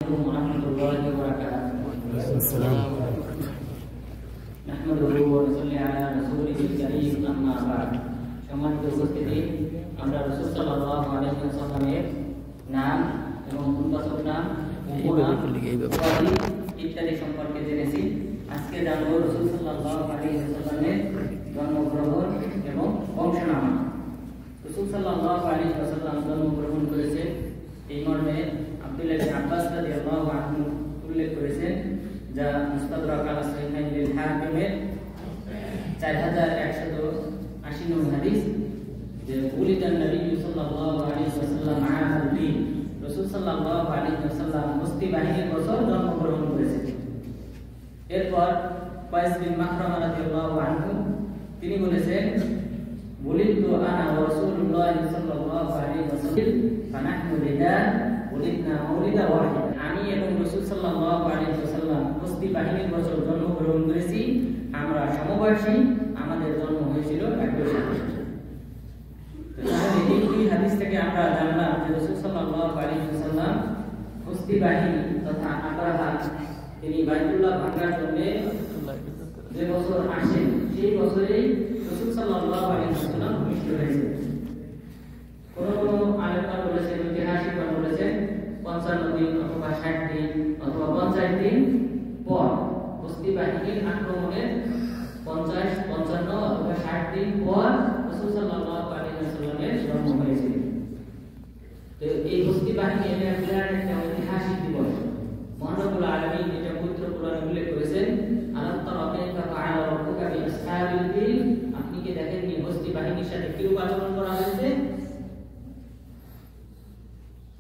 warahmatullahi wabarakatuh. নাহমাদুহু ওয়া নুসাল্লি আলা রাসূলিল কারীম আম্মা বা'দ। সম্মানিত উপস্থিতি, আমরা রাসূল সাল্লাল্লাহু আলাইহি ওয়াসাল্লামের নাম এবং মুনতাসব নাম, উপাধি ইত্যাদি সম্পর্কে জেনেছি। আজকে জানব রাসূল সাল্লাল্লাহু আলাইহি ওয়াসাল্লামের জন্মগ্রহণ এবং বংশনামা। রাসূল সাল্লাল্লাহু আলাইহি ওয়াসাল্লাম জন্মগ্রহণ করেছেন এই মর্মে আব্দুল্লাহ ইবনে আব্বাস রাদিয়াল্লাহু আনহু উল্লেখ করেছেন, যা মুস্তাদরাক আলা সাহিহাইন লিল হাকিমের 4180 নং হাদিস, যে উলিদান নবী সাল্লাল্লাহু আলাইহি ওয়াসাল্লাম আল ফিল, রাসূল সাল্লাল্লাহু আলাইহি ওয়াসাল্লাম মুস্তি বাহিনীর বছর জন্মগ্রহণ করেছেন। এরপর কায়েস বিন মাখরামা রাদিয়াল্লাহু আনহু তিনি বলেছেন, উলিদতু আনা ওয়া রাসূলুল্লাহ সাল্লাল্লাহু আলাইহি ওয়াসাল্লাম ফানাহনু লিদা উলিদনা মাউলিদা ওয়াহিদ। আমি এবং রাসূল সাল্লাল্লাহু আলাইহি ওয়াসাল্লাম মুস্তি বাহিনীর বছর জন্মগ্রহণ করেছি, আমরা সমবয়সী, আমাদের জন্ম হয়েছিল একই সাথে। তাহলে এই দুই হাদিস থেকে আমরা জানলাম যে রাসূল সাল্লাল্লাহু আলাইহি ওয়াসাল্লাম মুস্তি বাহিনী তথা আবরাহা তিনি বাইতুল্লাহ ভাঙার জন্য যে বছর আসেন সেই বছরেই রাসূল সাল্লাল্লাহু আলাইহি ওয়াসাল্লাম ভূমিষ্ঠ হয়েছেন। কোন কোন আলেমরা বলেছেন, ঐতিহাসিকরা বলেছেন 55 দিন অথবা 60 দিন অথবা 50 দিন পর, মুস্তি বাহিনীর আক্রমণের 50, 55 অথবা 60 দিন পর রাসূল সাল্লাল্লাহু আলাইহি ওয়াসাল্লামের জন্ম হয়েছিল। তো এই মুস্তি বাহিনী এটা বিরাট একটা ঐতিহাসিক দিবস। মহানবুল আলামিন এটা পবিত্র কোরআনে উল্লেখ করেছেন, আলাম তারা কাইফা ফাআলা রাব্বুকা বিআসহাবিল ফিল, আপনি কি দেখেননি মুস্তি বাহিনীর সাথে কিরূপ আচরণ করা হয়েছে?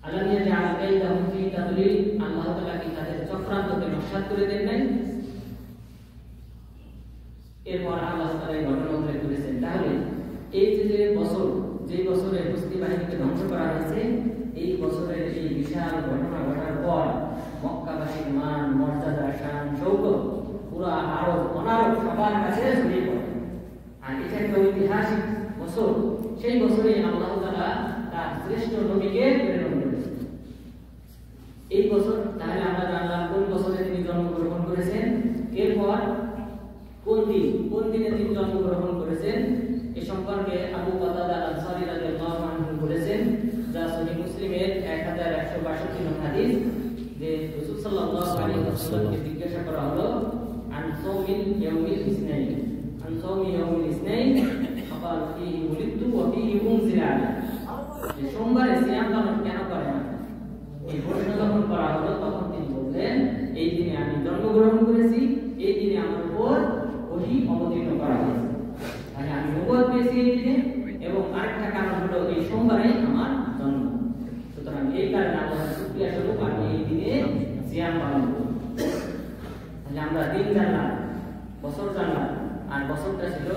আল্লাহ ইয়াজআল কাইদাহুম ফি তাদলিল, আল্লাহ তাআলা কি তাদের চক্রান্তকে নস্যাৎ করে দেন নাই? এরপর আল্লাহ তাআলা এই ঘটনা উল্লেখ করেছেন। তাহলে এই যে বছর, যে বছরে মুস্তি বাহিনীকে ধ্বংস করা হয়েছে, এই বছরের এই বিশাল ঘটনা ঘটার পর মক্কাবাসীর মান, মর্যাদা, শান, শৌকত পুরো আরব অনারব সবার কাছে ছড়িয়ে পড়ে। আর এটা একটা ঐতিহাসিক বছর। সেই বছরে আল্লাহ তাআলা তার শ্রেষ্ঠ নবীকে প্রেরণ করেছেন। এই বছর তাহলে আমরা জানলাম কোন বছরে তিনি জন্মগ্রহণ করেছেন। এরপর কোন দিনে তিনি জন্মগ্রহণ করেছেন এ সম্পর্কে আবু কাতাদা আল-আনসারী রাদিয়াল্লাহু আনহু বলেছেন, যা সহিহ মুসলিমের 1162 নং হাদিস, যে রাসূল সাল্লাল্লাহু আলাইহি ওয়াসাল্লামকে জিজ্ঞাসা করা হলো আন সাওমিল ইয়াউমিল ইসনাইন, আন সাওমি ইয়াউমিল ইসনাইন ফাকাল ফীহি উলিদতু ওয়া ফীহি উনজিলা আলাইহি, যে সোমবারে সিয়াম পালন কেন করে না? এই প্রশ্ন যখন করা হলো তখন তিনি বললেন, এই দিনে আমি জন্মগ্রহণ করেছি, এই দিনে আমার উপর ওহী অবতীর্ণ করা হয়েছে। তাহলে আমি নবুয়ত পেয়েছি এই দিনে, এবং আরেকটা কারণ হলো এই সোমবারে আমার জন্ম। সুতরাং এই কারণে আল্লাহর শুকরিয়া স্বরূপ আমি এই দিনে সিয়াম পালন করি। তাহলে আমরা দিন জানলাম, বছর জানলাম, আর বছরটা ছিল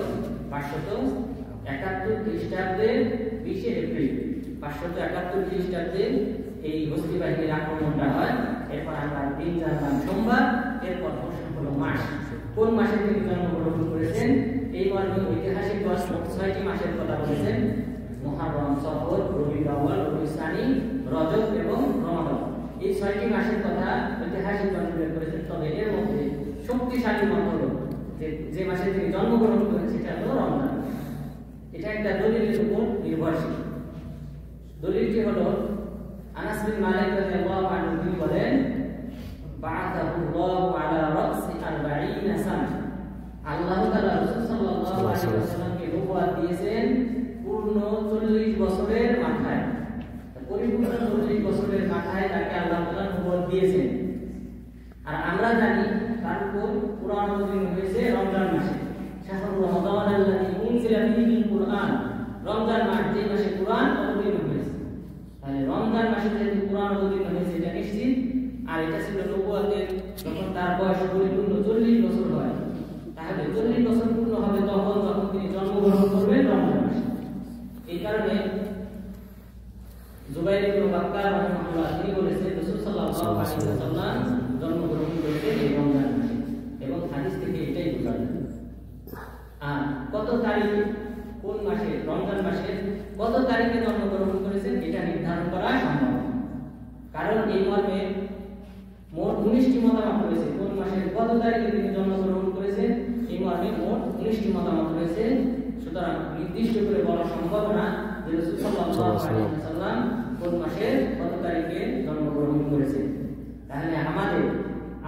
571 খ্রিস্টাব্দের 20 এপ্রিল। 571 খ্রিস্টাব্দে এই মুস্তি বাহিনীর আক্রমণটা হয়। এরপর আমরা দিন জানলাম সোমবার। এরপর প্রশ্ন হলো মাস, কোন মাসে তিনি জন্মগ্রহণ করেছেন? এই মর্মে ঐতিহাসিক 6টি মাসের কথা বলেছেন, মুহররম, সফর, রবিউল আউয়াল, রবিউল সানি, রজব এবং রমাদান। এই 6টি মাসের কথা ঐতিহাসিকগণ উল্লেখ করেছেন। তবে এর মধ্যে শক্তিশালী মত হলো যে মাসে তিনি জন্মগ্রহণ করেছেন সেটা হলো রমজান। এটা একটা দলিলের উপর নির্ভরশীল। দলিলটি হলো আনাস বিন মালিক রাদিয়াল্লাহু আনহু তিনি বলেন, বা'আথাহুল্লাহু আলা রাসি 40 সানা, আল্লাহ তাআলা রাসূল সাল্লাল্লাহু আলাইহি ওয়াসাল্লামকে নবুয়ত দিয়েছেন পূর্ণ 40 বছরের মাথায়। পরিপূর্ণ 40 বছরের মাথায় তাকে আল্লাহ তাআলা নবুয়ত দিয়েছেন। আর আমরা জানি তার উপর কুরআন অবতীর্ণ হয়েছে রমজান মাসে। শাহরুর রমাদান আল্লাযী উনজিলা ফীহিল কুরআন, রমজান মাস যে মাসে কুরআন অবতীর্ণ হয়েছে। তাহলে রমজান মাসে যেহেতু কুরআন অবতীর্ণ হয়েছে এটা নিশ্চিত। আর এটা ছিল নবুয়তের যখন তার বয়স পরিপূর্ণ 40 বছর হয়। তাহলে 40 বছর পূর্ণ হবে তখন যখন তিনি জন্মগ্রহণ করবেন রমজান মাসে। এই কারণে জুবাইর ইবনে বাক্কার রাহিমাহুল্লাহ তিনি বলেছেন, রাসূল সাল্লাল্লাহু আলাইহি ওয়াসাল্লাম জন্মগ্রহণ করেছেন এই রমজান মাসে, এবং হাদিস থেকে এটাই বোঝা যায়। আর কত তারিখ, কোন মাসে, রমজান মাসের কত তারিখে জন্মগ্রহণ করেছেন এটা নির্ধারণ করা সম্ভব। কারণ এই মর্মে তারিখে তিনি জন্মগ্রহণ করেছেন এই মর্মে মোট 19টি মতামত রয়েছে। সুতরাং নির্দিষ্ট করে বলা সম্ভব না যে রাসূল সাল্লাল্লাহু আলাইহি ওয়াসাল্লাম কোন মাসের কত তারিখে জন্মগ্রহণ করেছেন। তাহলে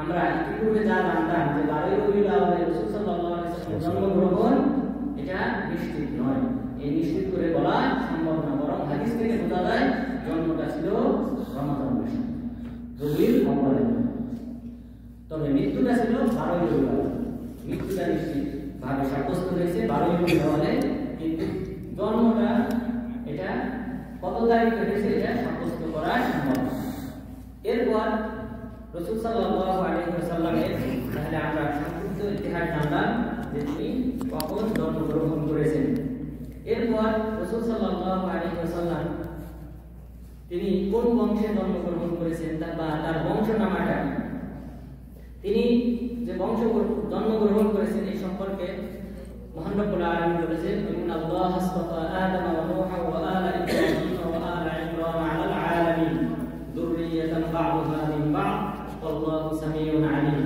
আমরা ইতিপূর্বে যা জানতাম যে 12 রবিউল আউয়ালে রাসূল সাল্লাল্লাহু আলাইহি ওয়াসাল্লাম জন্মগ্রহণ, এটা নিশ্চিত নয়, এই নিশ্চিত করে বলা সম্ভব না। বরং হাদিস থেকে বোঝা যায় জন্মটা ছিল রমাদান মাসে রবিউল আউয়ালে, তবে মৃত্যুটা ছিল 12 রবিউল আউয়াল। মৃত্যুটা নিশ্চিত ভাবে সাব্যস্ত হয়েছে 12 রবিউল আউয়ালে, কিন্তু জন্মটা এটা কত তারিখে হয়েছে এটা সাব্যস্ত করা সম্ভব না। এরপর রাসূল সাল্লাল্লাহু আলাইহি ওয়াসাল্লামের তাহলে আমরা সংক্ষিপ্ত ইতিহাস জানলাম যে তিনি কখন জন্মগ্রহণ করেছেন। এরপর রাসূল সাল্লাল্লাহু আলাইহি ওয়াসাল্লাম তিনি কোন বংশে জন্মগ্রহণ করেছেন তার বংশনামাটা কি, তিনি যে বংশ জন্মগ্রহণ করেছেন এই সম্পর্কে মহান রব্বুল আলামিন বলেছেন, ইন্নাল্লাহা আসতাফা আদাম ওয়া নূহা ওয়া আলা ইব্রাহিম ওয়া আলা ইমরান আলাল আলামিন যুররিয়াতান বা'দুহা মিন বা'দ আল্লাহু সামিউন আলিম।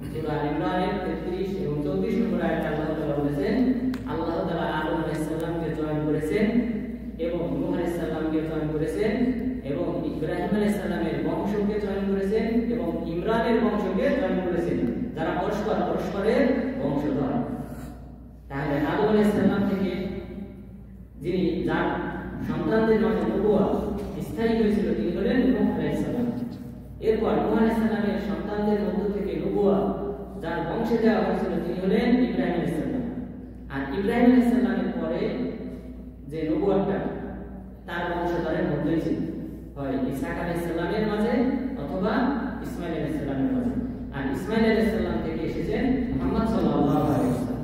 সূরা আল ইমরানের 33 এবং 34 নম্বর আয়াতে আল্লাহ তাআলা বলেছেন, আল্লাহ তাআলা আদম আলাইহিস সালামকে চয়ন করেছেন এবং নূহ আলাইহিস সালামকে চয়ন করেছেন এবং ইব্রাহিম আলাইহিস সালামের বংশকে চয়ন করেছেন এবং ইমরানের বংশকে চয়ন করেছেন, যারা পরস্পরের বংশধর। তাহলে আদম আলাইহিস সালাম থেকে যিনি যার সন্তানদের মাঝে নবুয়ত স্থায়ী হয়েছিল তিনি হলেন নূহ আলাইহিস সালাম। এরপর নূহ আলাইহিস সালামের সন্তানদের মধ্য থেকে নবুয়ত যার বংশে দেওয়া হয়েছিল তিনি হলেন ইব্রাহিম আলাইহিস সালাম। আর ইব্রাহিম আলাইহিস সালামের পরে যে নবুয়তটা তার বংশধরের মধ্যে ছিল, হয় ইসহাক আলাইহিস সালামের মাঝে অথবা ইসমাঈল আলাইহিস সালামের মাঝে। আর ইসমাঈল আলাইহিস সালাম থেকে এসেছেন মুহাম্মদ সাল্লাল্লাহু আলাইহি ওয়াসাল্লাম।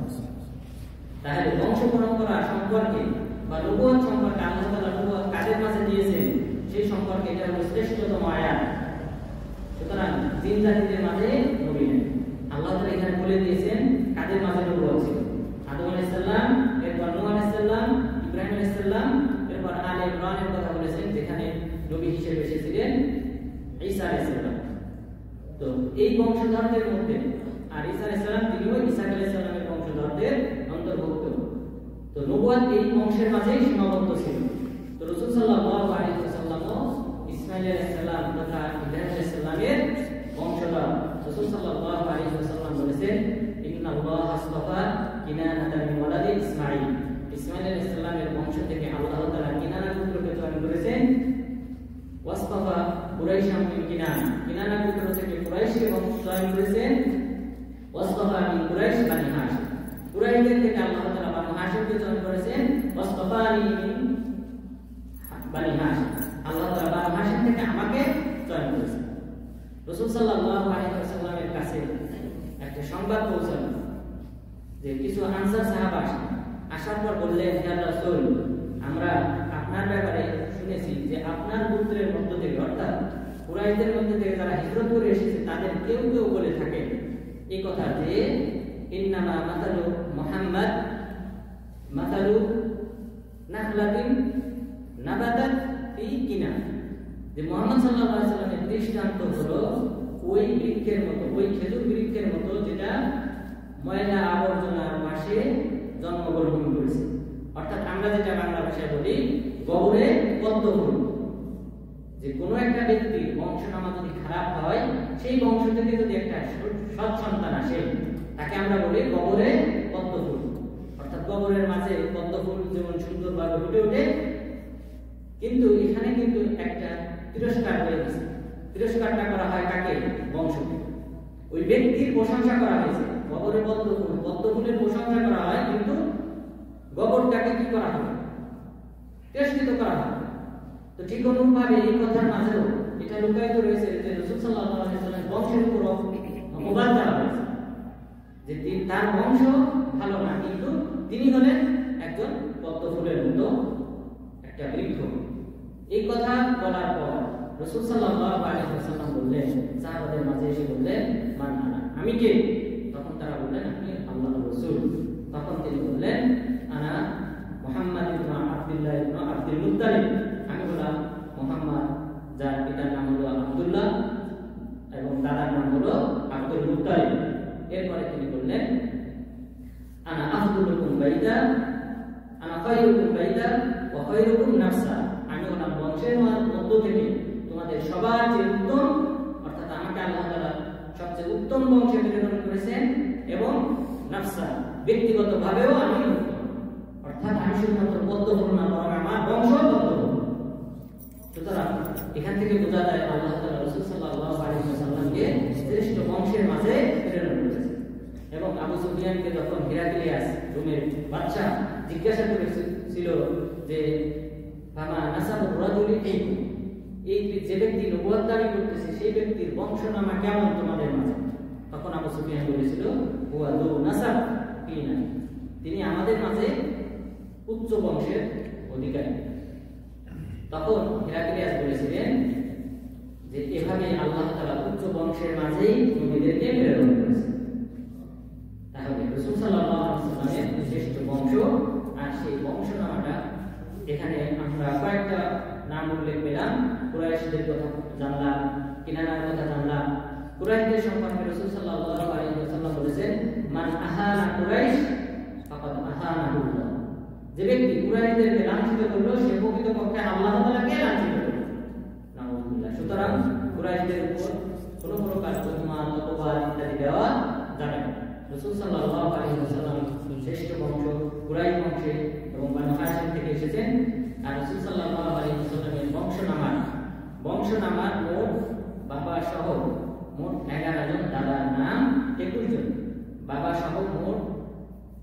তাহলে বংশ পরম্পরা সম্পর্কে বা নবুয়ত সম্পর্কে আল্লাহ তাআলা নবুয়ত কাদের মাঝে দিয়েছেন সেই সম্পর্কে এটা হলো শ্রেষ্ঠতম আয়াত। সুতরাং জিন জাতিদের মাঝে নবী নেই, আল্লাহ তাআলা এখানে বলে দিয়েছেন কাদের মাঝে নবুয়ত ছিল। আদম আলাইহিস সালাম, এরপর নূহ আলাইহিস সালাম, ইব্রাহিম আলাইহিস সালাম, এরপর আলে ইমরানের কথা বলেছেন যেখানে নবী হিসেবে এসেছিলেন ঈসা আলাইহিস সালাম। তো এই বংশধরদের মধ্যে আর ঈসা আলাইহিস সালাম তিনিও ইসহাক আলাইহিস সালামের বংশধরদের অন্তর্ভুক্ত। তো নবুয়ত এই বংশের মাঝেই সীমাবদ্ধ ছিল। তো রাসূল সাল্লাল্লাহু আলাইহি ওয়াসাল্লামও ইসমাঈল আলাইহিস সালাম তথা ইব্রাহিম আলাইহিস সালামের বংশধর। রাসূল সাল্লাল্লাহু আলাইহি ওয়াসাল্লাম বলেছেন, ইন্নাল্লাহা আসতাফা কিনানাতা মিন ওয়ালাদি ইসমাঈল। ইসমাঈল আলাইহিস সালামের বংশ থেকে আল্লাহ তাআলা কিনানা পুত্রকে চয়ন করেছেন। ওয়াসতাফা কুরাইশাম মিন কিনানা পুত্র থেকে কুরাইশকে চয়ন করেছেন। ওয়াসতাফা মিন কুরাইশ বানি হাশিম, কুরাইশদের থেকে আল্লাহ তাআলা বানি হাশিমকে চয়ন করেছেন। ওয়াসতাফানি মিন বানি হাশিম, আল্লাহ তাআলা বানি হাশিম থেকে আমাকে চয়ন করেছেন। রাসূল সাল্লাল্লাহু আলাইহি ওয়াসাল্লামের কাছে একটা সংবাদ পৌঁছালো যে কিছু আনসার সাহাবা আসার পর বললেন, হে রাসূল, আমরা আপনার ব্যাপারে শুনেছি যে আপনার পুত্রের মধ্য থেকে অর্থাৎ কুরাইশদের মধ্যে থেকে যারা হিজরত করে এসেছে তাদের কেউ কেউ বলে থাকে এই কথা যে ইন্নামা মাতালু মুহাম্মদ মাতালু নাখলাতিন নাবাতাত ফি কিনা, যে মুহাম্মদ সাল্লাল্লাহু আলাইহি ওয়াসাল্লামের দৃষ্টান্ত হলো ওই বৃক্ষের মতো, ওই খেজুর বৃক্ষের মতো যেটা ময়লা আবর্জনার মাসে জন্মগ্রহণ করেছে। অর্থাৎ আমরা যেটা বাংলা ভাষায় বলি গবরে পদ্ম ফুল। যে কোনো একটা ব্যক্তির বংশনামা যদি খারাপ হয় সেই বংশ থেকে যদি একটা সৎ সন্তান আসে তাকে আমরা বলি গবরে পদ্ম ফুল। অর্থাৎ গবরের মাঝে পদ্ম ফুল যেমন সুন্দরভাবে ফুটে ওঠে, কিন্তু এখানে কিন্তু একটা তিরস্কার হয়ে গেছে। তিরস্কারটা করা হয় কাকে? বংশকে। ওই ব্যক্তির প্রশংসা করা হয়েছে, গবরে পদ্ম ফুলের প্রশংসা করা হয়, কিন্তু গবরটাকে কি করা হয়? তিরস্কৃত করা হয়। তো ঠিক অনুরূপভাবে এই কথার মাঝেও এটা লুকায়িত রয়েছে যে রাসূল সাল্লাল্লাহু আলাইহি ওয়াসাল্লামের বংশের উপর অপবাদ দেওয়া হয়েছে যে তার বংশ ভালো না, কিন্তু তিনি হলেন একজন পদ্ম ফুলের মতো একটা বৃক্ষ। এই কথা বলার পর রাসূল সাল্লাল্লাহু আলাইহি ওয়াসাল্লাম বললেন, সাহাবাদের মাঝে এসে বললেন, মান আনা, আমি কে? তখন তারা বললেন, আপনি আল্লাহর রাসূল। তখন তিনি বললেন, আনা মুহাম্মদ ইবনে আব্দুল্লাহ ইবনে আব্দুল মুত্তালিব, আমি হলাম মুহাম্মদ যার পিতার নাম হলো আব্দুল্লাহ এবং দাদার নাম হলো আব্দুল মুত্তালিব। এর উত্তম বংশে প্রেরণ করেছেন এবং নাফসা ব্যক্তিগতভাবেও আমি উত্তম, অর্থাৎ আমি শুধুমাত্র পদ্মফুল না, বরং আমার বংশ পদ্মফুল। সুতরাং এখান থেকে বোঝা যায় আল্লাহ তাআলা রাসূল সাল্লাল্লাহু আলাইহি ওয়াসাল্লামকে শ্রেষ্ঠ বংশের মাঝে প্রেরণ করেছেন। এবং আবু সুফিয়ানকে যখন হিরাক্লিয়াস রোমের বাদশা জিজ্ঞাসা করেছিল যে ফামা নাসাবুর রাজুলি কাইফু, এই যে ব্যক্তি নবুয়ত দাবি করতেছে সেই ব্যক্তির বংশনামা কেমন তোমাদের মাঝে, তখন আবু সুফিয়ান বলেছিল হুয়া যু নাসাব ফিনা, তিনি আমাদের মাঝে উচ্চ বংশের অধিকারী। তখন হিরাক্লিয়াস বলেছিলেন যে এভাবে আল্লাহ তাআলা উচ্চ বংশের মাঝেই নবীদেরকে প্রেরণ করেছেন। তাহলে রাসূল সাল্লাল্লাহু আলাইহি ওয়াসাল্লামের শ্রেষ্ঠ বংশ, আর সেই বংশনামাটা এখানে আমরা কয়েকটা নাম উল্লেখ পেলাম। কুরাইশদের কথা জানলাম, কিনানার কথা জানলাম। কুরাইশদের সম্পর্কে রাসূল সাল্লাল্লাহু আলাইহি ওয়াসাল্লাম বলেছেন মান আহানা কুরাইশ ফাকাদ আহানাহুল্লাহ, যে ব্যক্তি কুরাইশদেরকে লাঞ্ছিত করলো সে প্রকৃতপক্ষে আল্লাহ তাআলাকে লাঞ্ছিত করলো। নাউযুবিল্লাহ। সুতরাং কুরাইশদের উপর কোনো প্রকার অভিমান, অপবাদ ইত্যাদি দেওয়া যাবে না। রাসূল সাল্লাল্লাহু আলাইহি ওয়াসাল্লাম শ্রেষ্ঠ বংশ কুরাইশ বংশে এবং বনু হাশিম থেকে এসেছেন। আর রাসূল সাল্লাল্লাহু আলাইহি ওয়াসাল্লামের বংশনামার মোট বাবা সহ মোট 11 জন, দাদার নাম 21 জন, বাবা সহ মোট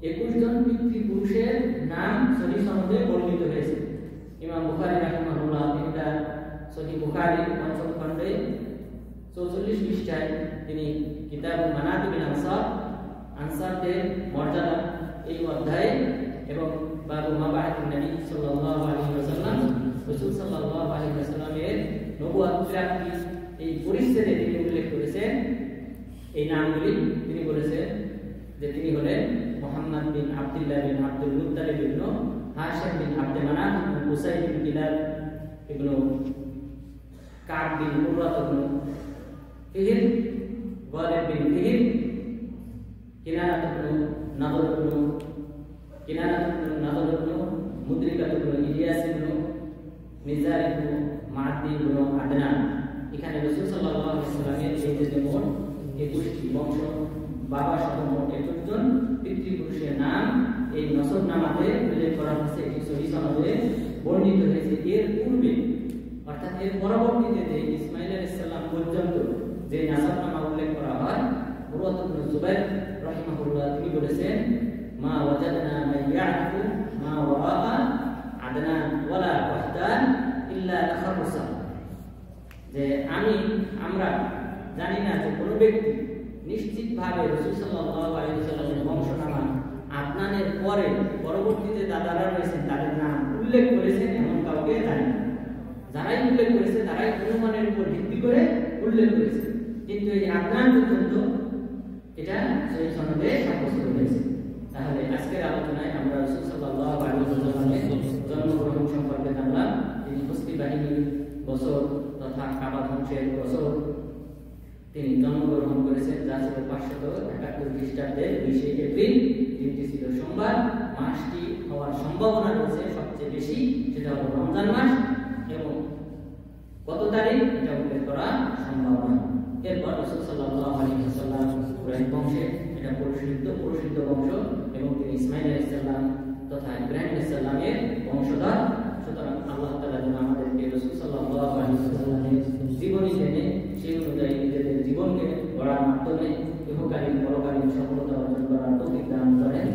21 জন পিতৃপুরুষের নাম সহিহ সনদে বর্ণিত হয়েছে। ইমাম বুখারী রাহিমাহুল্লাহ এটা সহিহ বুখারী ৫ম খণ্ডে ৪৪ পৃষ্ঠায় তিনি কিতাবুল মানাকিবিল আনসার, আনসারদের মর্যাদা এই অধ্যায়ে এবং বাবু মাবাহাতুন নবী সাল্লাল্লাহু আলাইহি ওয়াসাল্লাম, রাসূল সাল্লাল্লাহু আলাইহি ওয়াসাল্লামের নবুয়ত প্রাপ্তি এই পরিচ্ছেদে তিনি উল্লেখ করেছেন এই নামগুলি। তিনি বলেছেন যে তিনি হলেন মুহাম্মদ বিন আব্দুল্লাহ বিন আব্দুল মুত্তালিব ইবনে হাশিম বিন আব্দ মানাফ ইবনে কুসাই বিন কিলাব ইবনে কাব বিন মুরাত ইবনে ফিহির, গালিব বিন ফিহির, কিনানাত ইবনে নাদর ইবনে মুদরিকাত ইবনে ইলিয়াস ইবনে মিজার ইবনে মাদি ইবনে আদনান। এখানে রাসূল সাল্লাল্লাহু আলাইহি ওয়াসাল্লামের এই যে মোট 21টি বংশ, বাবা সহ মোট 21 জন পিতৃপুরুষের নাম এই নসবনামাতে উল্লেখ করা হয়েছে, এটি সহিহ সনদে বর্ণিত হয়েছে। এর পূর্বে অর্থাৎ এর পরবর্তীতে যে ইসমাঈল আলাইহিস সালাম পর্যন্ত যে নাসবনামা উল্লেখ করা হয়, উরওয়াত ইবনে জুবাইর রাহিমাহুল্লাহ তিনি বলেছেন মা ওয়াজাদনা মান ইয়া'রিফু মা ওয়ারা'a আদনান ওয়ালা ওয়াহদান ইল্লা তাখাররুসা, যে আমরা জানি না যে কোনো ব্যক্তি নিশ্চিতভাবে রাসূল সাল্লাল্লাহু আলাইহি ওয়াসাল্লামের বংশনামা আদনানের পরে পরবর্তীতে দাদারা রয়েছেন তাদের নাম উল্লেখ করেছেন এমন কাউকে জানি না। যারাই উল্লেখ করেছে তারাই অনুমানের উপর ভিত্তি করে উল্লেখ করেছে, কিন্তু এই আদনান পর্যন্ত এটা সহিহ সনদে সাব্যস্ত হয়েছে। তাহলে আজকের আলোচনায় আমরা রাসূল সাল্লাল্লাহু আলাইহি ওয়াসাল্লামের জন্মগ্রহণ সম্পর্কে জানলাম। তিনি হস্তি বাহিনীর বছর তথা কাবা ধ্বংসের বছর তিনি জন্মগ্রহণ করেছেন, যা ছিল 571 খ্রিস্টাব্দের 20 এপ্রিল। দিনটি ছিল সোমবার। মাসটি হওয়ার সম্ভাবনা রয়েছে সবচেয়ে বেশি, সেটা হলো রমজান মাস, এবং কত তারিখ এটা উল্লেখ করা সম্ভব নয়। এরপর রাসূল সাল্লাল্লাহু আলাইহি ওয়াসাল্লাম কুরাইশ বংশে এটা পরিশুদ্ধ বংশ, এবং তিনি ইসমাঈল আলাইহিস সালাম তথা ইব্রাহিম আলাইহিস সালামের বংশধর। সুতরাং আল্লাহ তাআলা যেন আমাদেরকে রাসূল সাল্লাল্লাহু আলাইহি ওয়াসাল্লামের জীবনী জেনে সেই অনুযায়ী নিজেদের জীবনকে গড়ার মাধ্যমে ইহকালীন পরকালীন সফলতা অর্জন করার তৌফিক দান করেন।